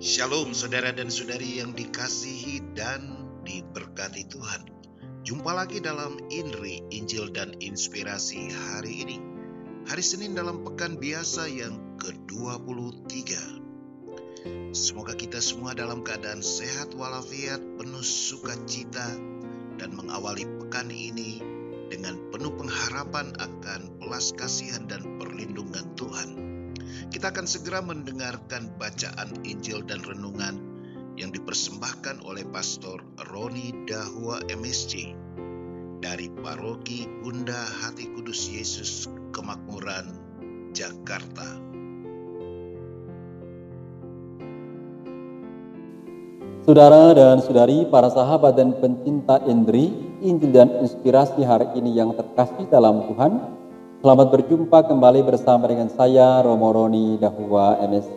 Shalom saudara dan saudari yang dikasihi dan diberkati Tuhan. Jumpa lagi dalam INRI, Injil dan Inspirasi hari ini. Hari Senin dalam pekan biasa yang ke-23. Semoga kita semua dalam keadaan sehat walafiat, penuh sukacita, dan mengawali pekan ini dengan penuh pengharapan akan belas kasihan dan perlindungan Tuhan. Kita akan segera mendengarkan bacaan Injil dan Renungan yang dipersembahkan oleh Pastor Roni Dahua MSC dari Paroki Bunda Hati Kudus Yesus Kemakmuran, Jakarta. Saudara dan saudari, para sahabat dan pencinta INRI, Injil dan Inspirasi hari ini yang terkasih dalam Tuhan, selamat berjumpa kembali bersama dengan saya, Romo Roni Dahua MSC.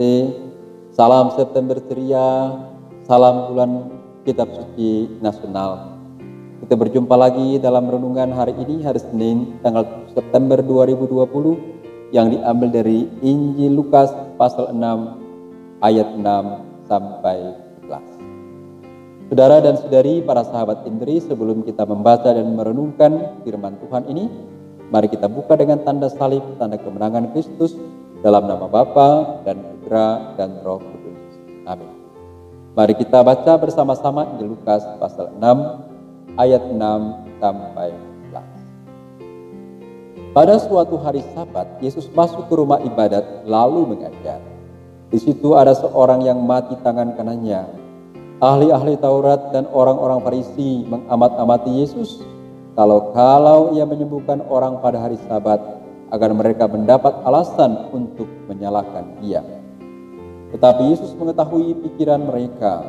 Salam September ceria, salam bulan Kitab Suci Nasional. Kita berjumpa lagi dalam renungan hari ini, hari Senin, tanggal 7 September 2020, yang diambil dari Injil Lukas pasal 6, ayat 6 sampai 11. Saudara dan saudari, para sahabat INRI, sebelum kita membaca dan merenungkan firman Tuhan ini, mari kita buka dengan tanda salib, tanda kemenangan Kristus, dalam nama Bapa dan Putra dan Roh Kudus. Amin. Mari kita baca bersama-sama Injil Lukas pasal 6, ayat 6 sampai 11. Pada suatu hari Sabat, Yesus masuk ke rumah ibadat lalu mengajar. Di situ ada seorang yang mati tangan kanannya. Ahli-ahli Taurat dan orang-orang Farisi mengamat-amati Yesus kalau ia menyembuhkan orang pada hari Sabat, agar mereka mendapat alasan untuk menyalahkan dia. Tetapi Yesus mengetahui pikiran mereka.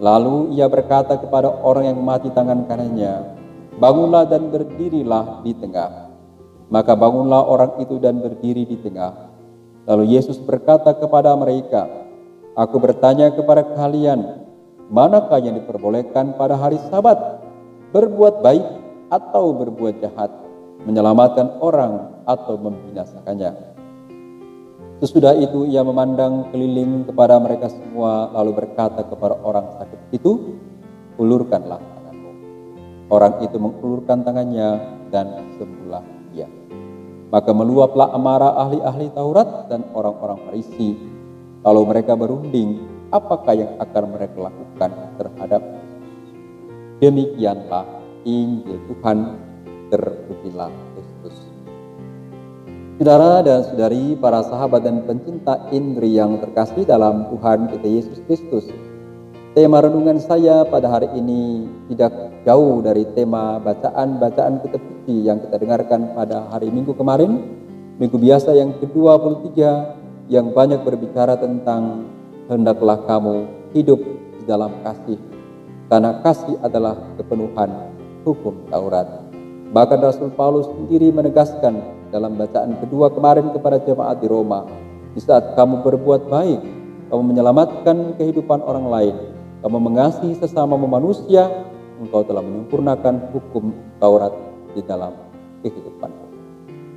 Lalu ia berkata kepada orang yang mati tangan kanannya, "Bangunlah dan berdirilah di tengah." Maka bangunlah orang itu dan berdiri di tengah. Lalu Yesus berkata kepada mereka, "Aku bertanya kepada kalian, manakah yang diperbolehkan pada hari Sabat? Berbuat baik atau berbuat jahat, menyelamatkan orang atau membinasakannya?" Sesudah itu ia memandang keliling kepada mereka semua, lalu berkata kepada orang sakit itu, "Ulurkanlah tanganmu." Orang itu mengulurkan tangannya dan sembuhlah dia. Maka meluaplah amarah ahli-ahli Taurat dan orang-orang Farisi. Lalu mereka berunding, apakah yang akan mereka lakukan terhadap Yesus. Demikianlah Injil Tuhan, terpujilah Kristus. Saudara dan saudari, para sahabat dan pencinta INRI yang terkasih dalam Tuhan kita Yesus Kristus, tema renungan saya pada hari ini tidak jauh dari tema bacaan kitab suci yang kita dengarkan pada hari Minggu kemarin, Minggu biasa yang ke-23, yang banyak berbicara tentang hendaklah kamu hidup di dalam kasih, karena kasih adalah kepenuhan hukum Taurat. Bahkan Rasul Paulus sendiri menegaskan dalam bacaan kedua kemarin kepada jemaat di Roma, di saat kamu berbuat baik, kamu menyelamatkan kehidupan orang lain, kamu mengasihi sesama manusia, engkau telah menyempurnakan hukum Taurat di dalam kehidupan.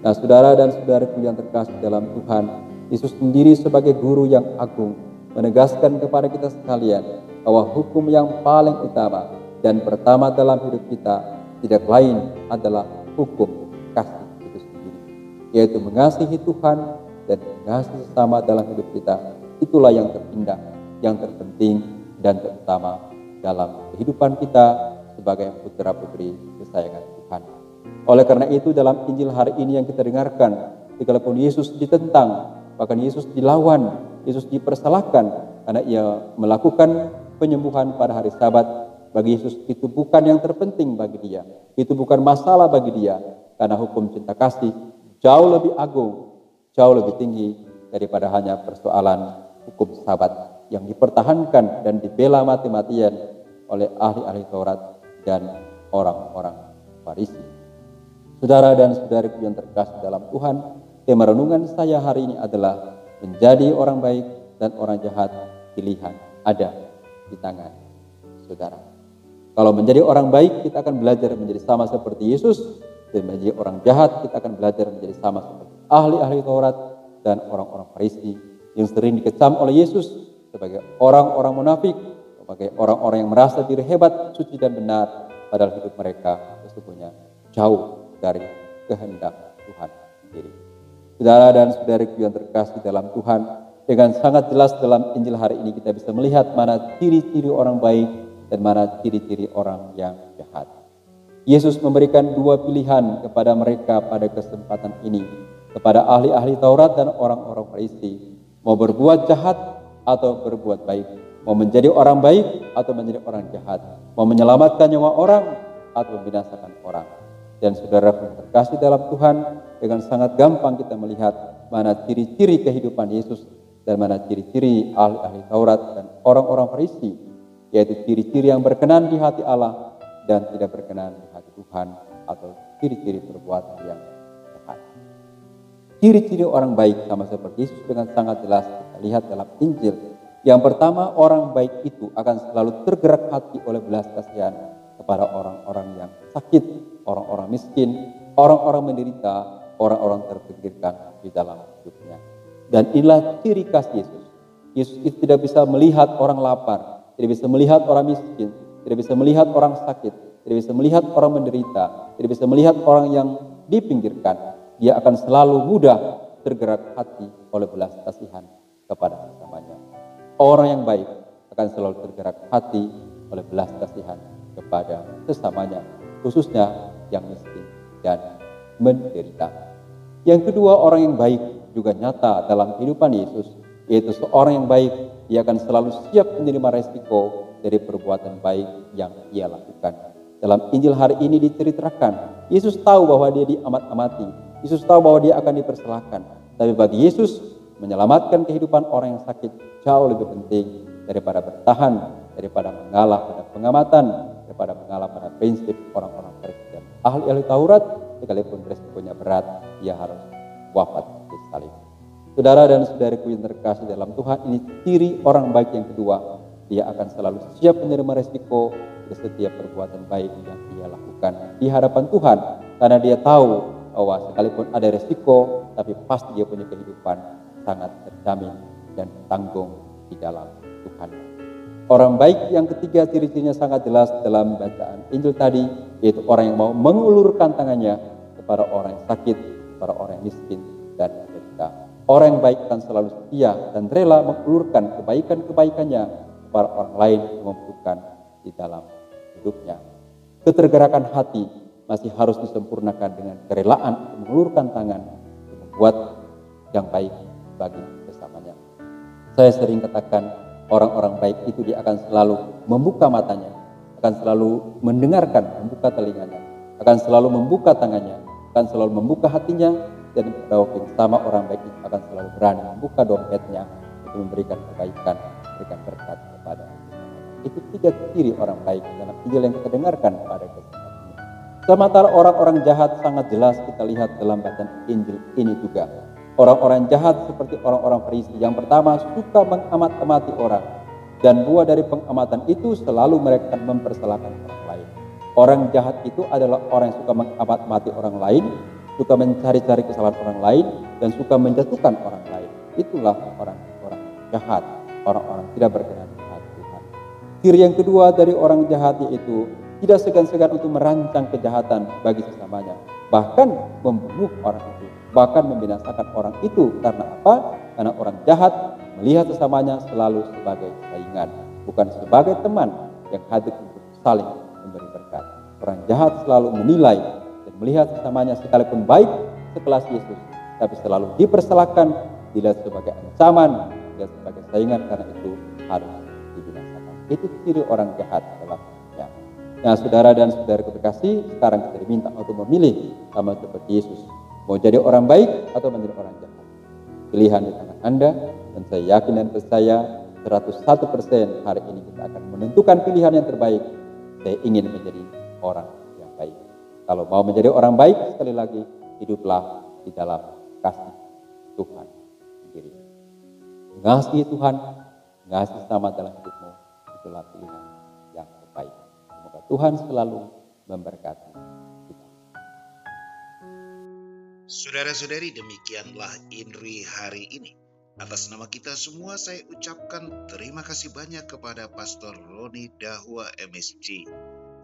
Nah, saudara dan saudariku yang terkasih dalam Tuhan, Yesus sendiri sebagai guru yang agung menegaskan kepada kita sekalian bahwa hukum yang paling utama dan pertama dalam hidup kita tidak lain adalah hukum kasih itu sendiri, yaitu mengasihi Tuhan dan mengasihi sesama dalam hidup kita. Itulah yang terindah, yang terpenting dan terutama dalam kehidupan kita sebagai putra-putri kesayangan Tuhan. Oleh karena itu, dalam Injil hari ini yang kita dengarkan, sekalipun Yesus ditentang, bahkan Yesus dilawan, Yesus dipersalahkan karena ia melakukan penyembuhan pada hari Sabat, bagi Yesus itu bukan yang terpenting bagi dia. Itu bukan masalah bagi dia, karena hukum cinta kasih jauh lebih agung, jauh lebih tinggi daripada hanya persoalan hukum Sabat yang dipertahankan dan dibela mati-matian oleh ahli-ahli Taurat dan orang-orang Farisi. Saudara dan saudariku yang terkasih dalam Tuhan, tema renungan saya hari ini adalah menjadi orang baik dan orang jahat, pilihan ada di tangan saudara. Kalau menjadi orang baik, kita akan belajar menjadi sama seperti Yesus, dan menjadi orang jahat, kita akan belajar menjadi sama seperti ahli-ahli Taurat dan orang-orang Farisi yang sering dikecam oleh Yesus sebagai orang-orang munafik, sebagai orang-orang yang merasa diri hebat, suci dan benar, padahal hidup mereka sesungguhnya jauh dari kehendak Tuhan sendiri. Saudara dan saudariku yang terkasih dalam Tuhan, dengan sangat jelas dalam Injil hari ini kita bisa melihat mana ciri-ciri orang baik dan mana ciri-ciri orang yang jahat. Yesus memberikan dua pilihan kepada mereka pada kesempatan ini, kepada ahli-ahli Taurat dan orang-orang Farisi, mau berbuat jahat atau berbuat baik, mau menjadi orang baik atau menjadi orang jahat, mau menyelamatkan nyawa orang atau membinasakan orang. Dan saudara yang terkasih dalam Tuhan, dengan sangat gampang kita melihat mana ciri-ciri kehidupan Yesus dan mana ciri-ciri ahli-ahli Taurat dan orang-orang Farisi, yaitu ciri-ciri yang berkenan di hati Allah dan tidak berkenan di hati Tuhan, atau ciri-ciri perbuatan yang jahat. Ciri-ciri orang baik sama seperti Yesus dengan sangat jelas kita lihat dalam Injil. Yang pertama, orang baik itu akan selalu tergerak hati oleh belas kasihan kepada orang-orang yang sakit, orang-orang miskin, orang-orang menderita, orang-orang terpinggirkan di dalam hidupnya. Dan inilah ciri khas Yesus. Yesus itu tidak bisa melihat orang lapar, tidak bisa melihat orang miskin, tidak bisa melihat orang sakit, tidak bisa melihat orang menderita, tidak bisa melihat orang yang dipinggirkan. Dia akan selalu mudah tergerak hati oleh belas kasihan kepada sesamanya. Orang yang baik akan selalu tergerak hati oleh belas kasihan kepada sesamanya, khususnya yang miskin dan menderita. Yang kedua, orang yang baik juga nyata dalam kehidupan Yesus, yaitu seorang yang baik, dia akan selalu siap menerima resiko dari perbuatan baik yang ia lakukan. Dalam Injil hari ini diceritakan, Yesus tahu bahwa dia diamat-amati, Yesus tahu bahwa dia akan dipersalahkan. Tapi bagi Yesus, menyelamatkan kehidupan orang yang sakit jauh lebih penting daripada bertahan, daripada mengalah pada pengamatan, daripada mengalah pada prinsip orang-orang Farisi dan ahli-ahli Taurat. Sekalipun resikonya berat, dia harus wafat di salib. Saudara dan saudariku yang terkasih dalam Tuhan, ini ciri orang baik yang kedua. Dia akan selalu siap menerima resiko dari setiap perbuatan baik yang dia lakukan di hadapan Tuhan, karena dia tahu bahwa sekalipun ada resiko, tapi pasti dia punya kehidupan sangat terjamin dan tanggung di dalam Tuhan. Orang baik yang ketiga ciri-cirinya sangat jelas dalam bacaan Injil tadi, yaitu orang yang mau mengulurkan tangannya kepada orang yang sakit, kepada orang yang miskin dan menderita. Orang yang baik akan selalu setia dan rela mengulurkan kebaikan-kebaikannya kepada orang lain yang membutuhkan di dalam hidupnya. Ketergerakan hati masih harus disempurnakan dengan kerelaan untuk mengulurkan tangan untuk membuat yang baik bagi sesamanya. Saya sering katakan, orang-orang baik itu dia akan selalu membuka matanya, akan selalu mendengarkan, membuka telinganya, akan selalu membuka tangannya, akan selalu membuka hatinya, dan pada waktu yang sama orang baik itu akan selalu berani membuka dompetnya untuk memberikan kebaikan, memberikan berkat kepada sesamanya. Itu tiga ciri orang baik dalam Injil yang kita dengarkan pada kesempatan ini. Sementara orang-orang jahat sangat jelas kita lihat dalam bacaan Injil ini juga. Orang-orang jahat seperti orang-orang Farisi yang pertama suka mengamat-amati orang, dan buah dari pengamatan itu selalu mereka mempersalahkan orang lain. Orang jahat itu adalah orang yang suka mengamat-amati orang lain, suka mencari-cari kesalahan orang lain, dan suka menjatuhkan orang lain. Itulah orang-orang jahat, orang-orang tidak berkenan di hati Tuhan. Ciri yang kedua dari orang jahat yaitu tidak segan-segan untuk merancang kejahatan bagi sesamanya, bahkan membunuh orang itu, bahkan membinasakan orang itu. Karena apa? Karena orang jahat melihat sesamanya selalu sebagai saingan, bukan sebagai teman yang hadir untuk saling memberi berkat. Orang jahat selalu menilai dan melihat sesamanya sekalipun baik sekelas Yesus, tapi selalu dipersalahkan, dilihat sebagai ancaman, dilihat sebagai saingan, karena itu harus dibinasakan. Itu ciri orang jahat dalam dunia. Nah, saudara dan saudara terkasih, sekarang kita diminta untuk memilih sama seperti Yesus. Mau jadi orang baik atau menjadi orang jahat? Pilihan di tangan Anda, dan saya yakin dan percaya 101% hari ini kita akan menentukan pilihan yang terbaik. Saya ingin menjadi orang yang baik. Kalau mau menjadi orang baik, sekali lagi, hiduplah di dalam kasih Tuhan sendiri. Mengasihi Tuhan, mengasihi sesama dalam hidupmu, itulah pilihan yang terbaik. Semoga Tuhan selalu memberkati kita. Saudara-saudari, demikianlah Inri hari ini. Atas nama kita semua saya ucapkan terima kasih banyak kepada Pastor Roni Dahua MSC.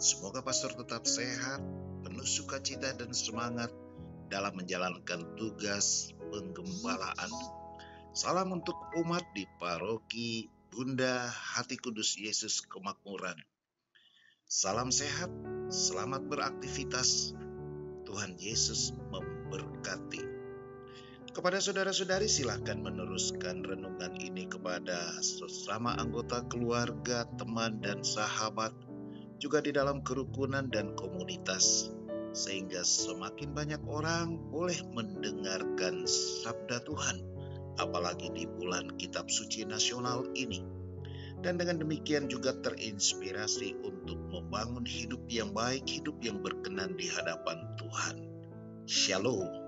Semoga Pastor tetap sehat, penuh sukacita dan semangat dalam menjalankan tugas penggembalaan. Salam untuk umat di Paroki Bunda Hati Kudus Yesus Kemakmuran. Salam sehat, selamat beraktivitas. Tuhan Yesus memberkati. Kepada saudara-saudari, silakan meneruskan renungan ini kepada sesama anggota keluarga, teman, dan sahabat, juga di dalam kerukunan dan komunitas, sehingga semakin banyak orang boleh mendengarkan sabda Tuhan, apalagi di bulan Kitab Suci Nasional ini. Dan dengan demikian juga terinspirasi untuk membangun hidup yang baik, hidup yang berkenan di hadapan Tuhan. Shalom.